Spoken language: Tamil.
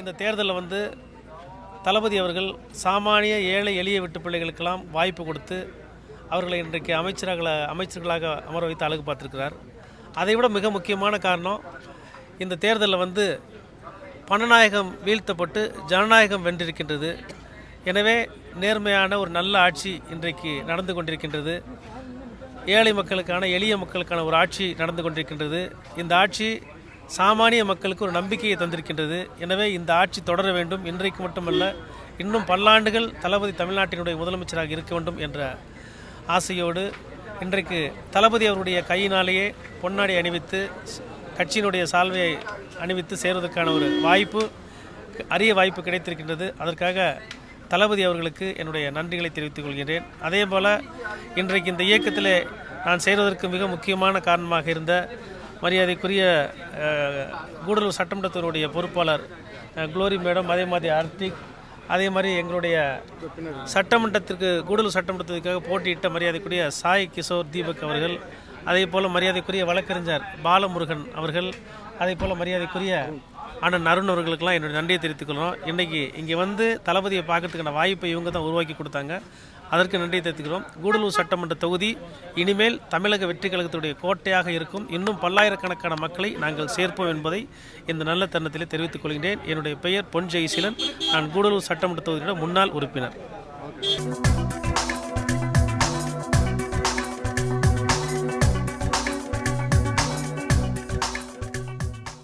இந்த தேர்தலில் வந்து தளபதி அவர்கள் சாமானிய ஏழை எளிய வீட்டு பிள்ளைகளுக்கெல்லாம் வாய்ப்பு கொடுத்து அவர்களை இன்றைக்கு அமைச்சர்களாக அமர வைத்து அழகு பார்த்துருக்கிறார். அதைவிட மிக முக்கியமான காரணம், இந்த தேர்தலில் வந்து பணநாயகம் வீழ்த்தப்பட்டு ஜனநாயகம் வென்றிருக்கின்றது. எனவே நேர்மையான ஒரு நல்ல ஆட்சி இன்றைக்கு நடந்து கொண்டிருக்கின்றது. ஏழை மக்களுக்கான எளிய மக்களுக்கான ஒரு ஆட்சி நடந்து கொண்டிருக்கின்றது. இந்த ஆட்சி சாமானிய மக்களுக்கு ஒரு நம்பிக்கையை தந்திருக்கின்றது. எனவே இந்த ஆட்சி தொடர வேண்டும். இன்றைக்கு மட்டுமல்ல, இன்னும் பல்லாண்டுகள் தளபதி தமிழ்நாட்டினுடைய முதலமைச்சராக இருக்க வேண்டும் என்ற ஆசையோடு இன்றைக்கு தளபதி அவருடைய கையினாலேயே பொன்னாடி அணிவித்து கட்சியினுடைய சால்வையை அணிவித்து சேருவதற்கான ஒரு அரிய வாய்ப்பு கிடைத்திருக்கின்றது. அதற்காக தளபதி அவர்களுக்கு என்னுடைய நன்றிகளை தெரிவித்துக் கொள்கிறேன். அதே போல் இன்றைக்கு இந்த இயக்கத்தில் நான் செய்வதற்கு மிக முக்கியமான காரணமாக இருந்த மரியாதைக்குரிய கூடலூர் சட்டமன்றத்தினுடைய பொறுப்பாளர் குளோரி மேடம், அதே மாதிரி ஆர்டிக், அதே மாதிரி எங்களுடைய கூடலூர் சட்டமன்றத்திற்காக போட்டியிட்ட மரியாதைக்குரிய சாய் கிஷோர் தீபக் அவர்கள், அதே போல் மரியாதைக்குரிய வழக்கறிஞர் பாலமுருகன் அவர்கள், அதே போல் மரியாதைக்குரிய அண்ணன் அருண் அவர்களுக்கெல்லாம் என்னுடைய நன்றியை தெரிவித்துக் கொள்கிறோம். இன்றைக்கி இங்கே வந்து தளபதியை பார்க்கறதுக்கான வாய்ப்பை இவங்க தான் உருவாக்கி கொடுத்தாங்க. அதற்கு நன்றியை தெரிவித்துக்கிறோம். கூடலூர் சட்டமன்ற தொகுதி இனிமேல் தமிழக வெற்றி கழகத்துடைய கோட்டையாக இருக்கும். இன்னும் பல்லாயிரக்கணக்கான மக்களை நாங்கள் சேர்ப்போம் என்பதை இந்த நல்ல தருணத்திலே தெரிவித்துக் கொள்கிறேன். என்னுடைய பெயர் பொன் ஜெயசீலன். நான் கூடலூர் சட்டமன்ற தொகுதியோட முன்னாள் உறுப்பினர்.